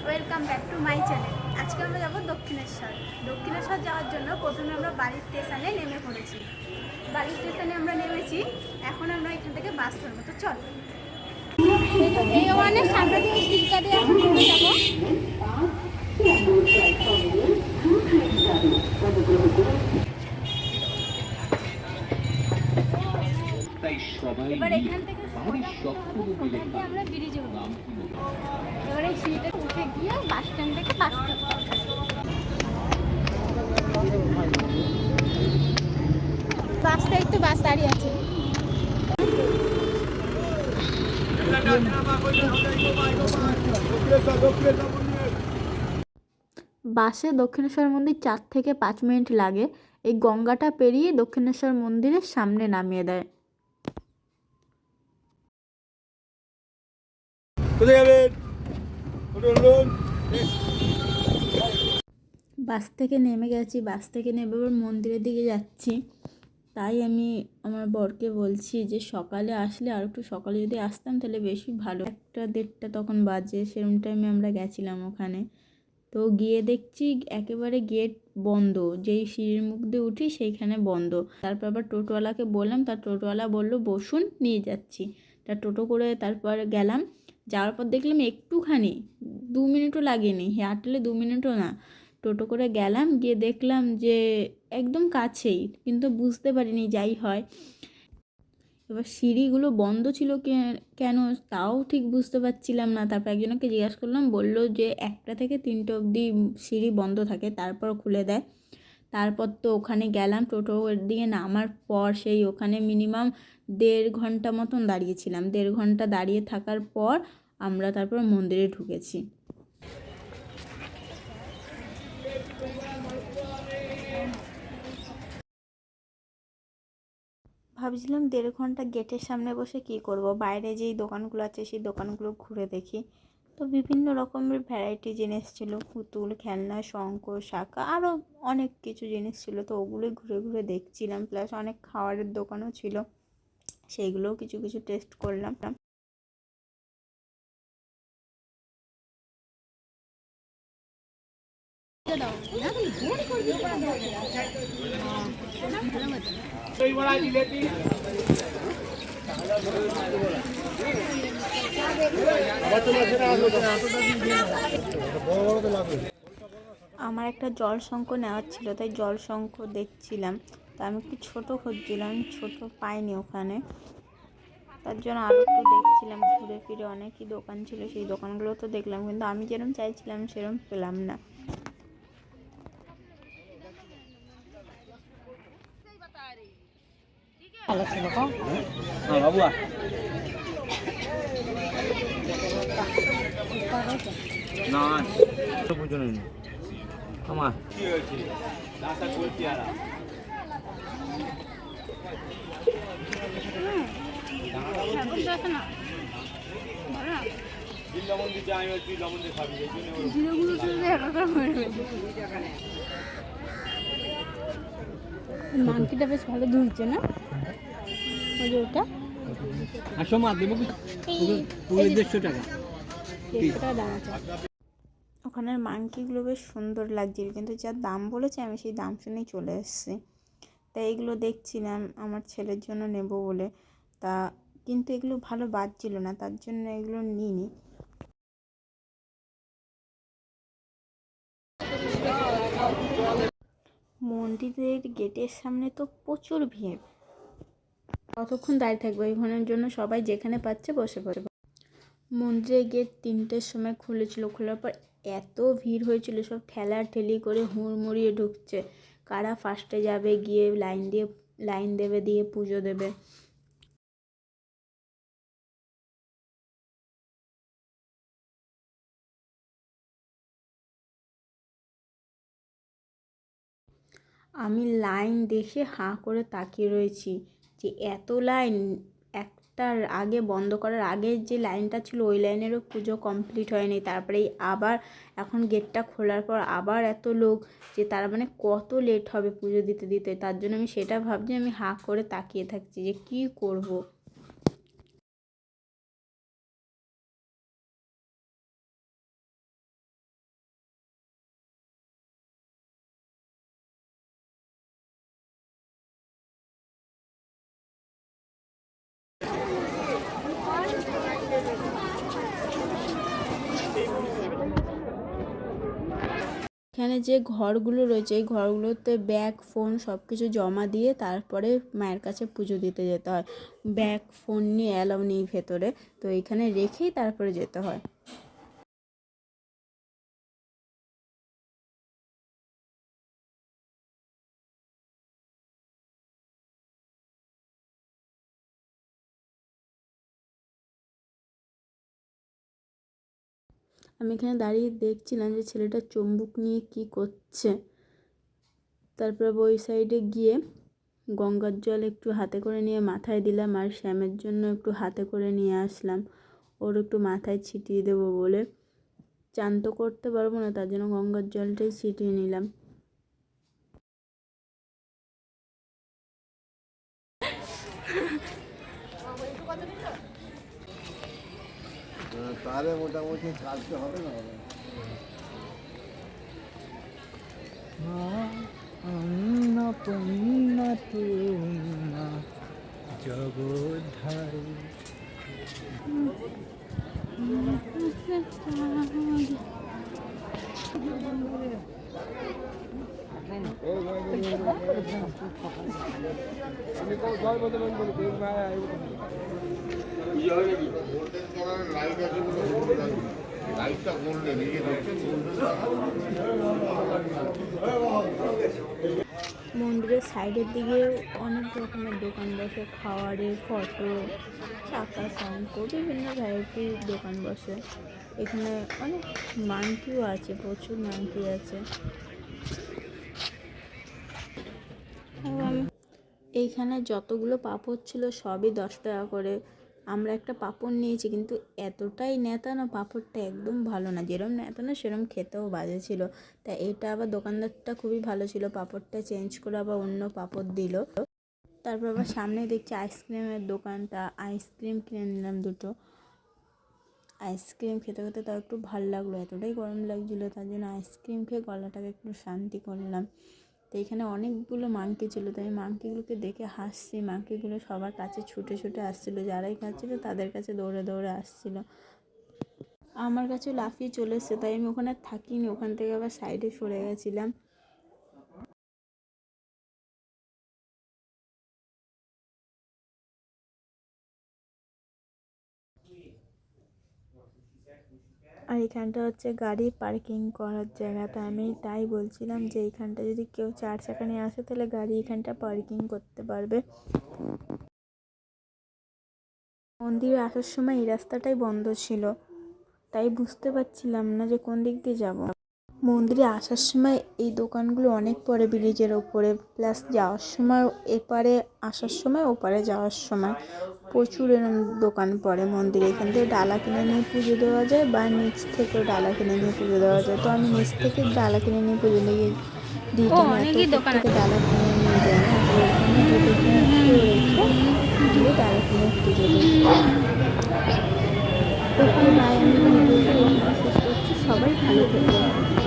Welcome back to my channel. আজকে আমরা যাব দক্ষিণেশ্বর। দক্ষিণেশ্বর যাওয়ার জন্য প্রথমে আমরা বাড়ির স্টেশনে নেমে পড়েছি। বাড়ির স্টেশনে আমরা নেমেছি, এখন আমরা এখান থেকে বাস ধরবো। তো চল, এই ওখানে সামনে দিয়ে শিক্ষা দিয়ে এখন চলে যাবো। এবার এখান থেকে আমরা ব্রিজে উঠবো। এবার এই সিঁড়িটা উঠে গিয়ে বাস স্ট্যান্ড থেকে বাস ধরতে হবে। বাসটা একটু বাস দাঁড়িয়ে আছে। বাসে দক্ষিণেশ্বর মন্দির 4 থেকে 5 মিনিট লাগে। এই গঙ্গাটা পেরিয়ে দক্ষিণেশ্বর মন্দিরের সামনে নামিয়ে দেয়। বাস থেকে নেমে গেছি, বাস থেকে নেমে এবার মন্দিরের দিকে যাচ্ছি। তাই আমি আমার বরকে বলছি যে সকালে আসলে আর একটু সকালে যদি আসতাম তাহলে বেশি ভালো। 1-1:30 তখন বাজে, সেরকম টাইমে আমরা গেছিলাম ওখানে। তো গিয়ে দেখছি একেবারে গেট বন্ধ, যেই সিঁড়ির মুখ দিয়ে উঠি সেইখানে বন্ধ। তারপর আবার টোটোওয়ালাকে বললাম, তার টোটোওয়ালা বললো বসুন, নিয়ে যাচ্ছি। তা টোটো করে তারপর গেলাম। যাওয়ার পর দেখলাম একটুখানি 2 মিনিটও লাগেনি, হাঁটলে 2 মিনিটও না। টোটো করে গেলাম, গিয়ে দেখলাম যে একদম কাছেই, কিন্তু বুঝতে পারিনি যাই হয়। এবার সিঁড়িগুলো বন্ধ ছিল কেন তাও ঠিক বুঝতে পারছিলাম না। তারপর একজনকে জিজ্ঞাসা করলাম, বললো যে 1টা থেকে 3টে অবধি সিঁড়ি বন্ধ থাকে, তারপর খুলে দেয়। তারপর তো ওখানে গেলাম, টোটোর দিকে নামার পর সেই ওখানে মিনিমাম 1.5 ঘন্টা মতন দাঁড়িয়েছিলাম। 1.5 ঘন্টা দাঁড়িয়ে থাকার পর আমরা তারপর মন্দিরে ঢুকেছি। ভাবছিলাম 1.5 ঘন্টা গেটের সামনে বসে কি করব, বাইরে যেই দোকানগুলো আছে সেই দোকানগুলো ঘুরে দেখি। তো বিভিন্ন রকমের ভ্যারাইটি জিনিস ছিল, পুতুল, খেলনা, শঙ্খ, শাঁখা, আরও অনেক কিছু জিনিস ছিল। তো ওগুলোই ঘুরে ঘুরে দেখছিলাম, প্লাস অনেক খাবারের দোকানও ছিল, সেইগুলোও কিছু কিছু টেস্ট করলাম। আমার একটা জল শঙ্খ নেওয়ার ছিল, তাই জল শঙ্খ দেখছিলাম। তা আমি একটু ছোটো খুঁজছিলাম, ছোটো পাইনি ওখানে। তার জন্য আরও একটু দেখছিলাম, ঘুরে ফিরে অনেকই দোকান ছিল, সেই দোকানগুলো তো দেখলাম, কিন্তু আমি যেরকম চাইছিলাম সেরকম পেলাম না। ভালো ছিল বাবু। না পুজো নেই আমার কি হয়েছে রাস্তা বলছি আর মাংকিটা বেশ ভালো ধুইছে না, ওই যে ওটা আসো মা দেবো 150 টাকা দাম আছে। ওখানের মাংকিগুলো বেশ সুন্দর লাগছিল, কিন্তু যা দাম বলেছে আমি সেই দাম শুনেই চলে এসেছি। তাই এগুলো দেখছিলাম আমার ছেলের জন্য নেব বলে, তা কিন্তু এগুলো ভালো বাজছিল না, তার জন্য এগুলো নিইনি। মন্দিরের গেটের সামনে তো প্রচুর ভিড়, কতক্ষণ দাঁড়িয়ে থাকবো, এখানের জন্য সবাই যেখানে পাচ্ছে বসে পড়ে। মন্দিরের গেট 3টের সময় খুলেছিল, খোলার পর এত ভিড় হয়েছিল, সব ঠেলাঠেলি করে হুড়মুড়িয়ে ঢুকছে। কারা ফার্স্টে যাবে, গিয়ে লাইন দেবে, দিয়ে পুজো দেবে। আমি লাইন দেখে হাঁ করে তাকিয়ে রয়েছি যে এত লাইন, একটার আগে বন্ধ করার আগে যে লাইনটা ছিল ওই লাইনেরও পুজো কমপ্লিট হয়নি। তারপরেই আবার এখন গেটটা খোলার পর আবার এত লোক, যে তার মানে কত লেট হবে পুজো দিতে দিতে। তার জন্য আমি সেটা ভাবছি, আমি হাঁ করে তাকিয়ে থাকছি যে কী করব। এখানে যে ঘরগুলো রয়েছে এই ঘরগুলোতে ব্যাগ ফোন সব কিছু জমা দিয়ে তারপরে মায়ের কাছে পুজো দিতে যেতে হয়। ব্যাগ ফোন নিয়ে অ্যালাউ নেই ভেতরে, তো এখানে রেখেই তারপরে যেতে হয়। আমি এখানে দাঁড়িয়ে দেখছিলাম যে ছেলেটা চুম্বুক নিয়ে কি করছে। তারপরে ওই সাইডে গিয়ে গঙ্গার জল একটু হাতে করে নিয়ে মাথায় দিলাম, আর শ্যামের জন্য একটু হাতে করে নিয়ে আসলাম, ওর একটু মাথায় ছিটিয়ে দেবো বলে। চান তো করতে পারবো না, তার জন্য গঙ্গার জলটাই ছিটিয়ে নিলাম। তাহলে মোটামুটি কালকে হবে না? অন্নপূর্ণা জগদ্ধারী। মন্দিরের সাইডের দিকে অনেক রকমের দোকান বসে, খাওয়ারের, ফটো, চাকা, শঙ্খ, বিভিন্ন ভ্যারাইটির দোকান বসে। এখানে অনেক মাংকিও আছে, প্রচুর মাংকি আছে। এইখানে যতগুলো পাঁপড় ছিল সবই 10 টাকা করে। আমরা একটা পাঁপড় নিয়েছি, কিন্তু এতটাই নেতানো পাঁপড়টা একদম ভালো না, যেরম নেতানো সেরম খেতেও বাজে ছিল। তা এটা আবার দোকানদারটা খুবই ভালো ছিল, পাঁপড়টা চেঞ্জ করে আবার অন্য পাঁপড় দিল। তারপর আবার সামনে দেখছি আইসক্রিমের দোকানটা, আইসক্রিম কিনে নিলাম 2টো। আইসক্রিম খেতে খেতে তাও একটু ভালো লাগলো, এতটাই গরম লাগছিলো তার জন্য আইসক্রিম খেয়ে গলাটাকে একটু শান্তি করলাম। তো এখানে অনেকগুলো মাংকি ছিল, তো আমি মাংকিগুলোকে দেখে হাসছি। মাংকিগুলো সবার কাছে ছুটে ছুটে আসছিলো, যারাই খাচ্ছিলো তাদের কাছে দৌড়ে দৌড়ে আসছিলো। আমার কাছেও লাফিয়ে চলে এসছে, তাই আমি ওখানে থাকিনি, ওখান থেকে আবার সাইডে সরে গেছিলাম। আর এখানটা হচ্ছে গাড়ি পার্কিং করার জায়গা, তা আমি তাই বলছিলাম যে এইখানটা যদি কেউ 4 চাকা নিয়ে আসে তাহলে গাড়ি এখানটা পার্কিং করতে পারবে। মন্দিরে আসার সময় এই রাস্তাটাই বন্ধ ছিল, তাই বুঝতে পারছিলাম না যে কোন দিক দিয়ে যাব। মন্দিরে আসার সময় এই দোকানগুলো অনেক পরে ব্রিজের ওপরে, প্লাস যাওয়ার সময় এপারে আসার সময় ওপারে যাওয়ার সময় প্রচুর এরকম দোকান পড়ে মন্দিরে। এখান থেকে ডালা কিনে নিয়ে পুজো দেওয়া যায়, বা নিচ থেকেও ডালা কিনে নিয়ে পুজো দেওয়া যায়। তো আমি নিচ থেকে ডালা কিনে নিয়ে পুজো লেগে দিই, থেকে ডালা কিনে নিয়ে যাই না, দিয়ে ডালা কিনে পুজো দিই। ওকে, বাই, আমি ভিডিওটা এখানে শেষ করছি। সবাই ভালো থেকো।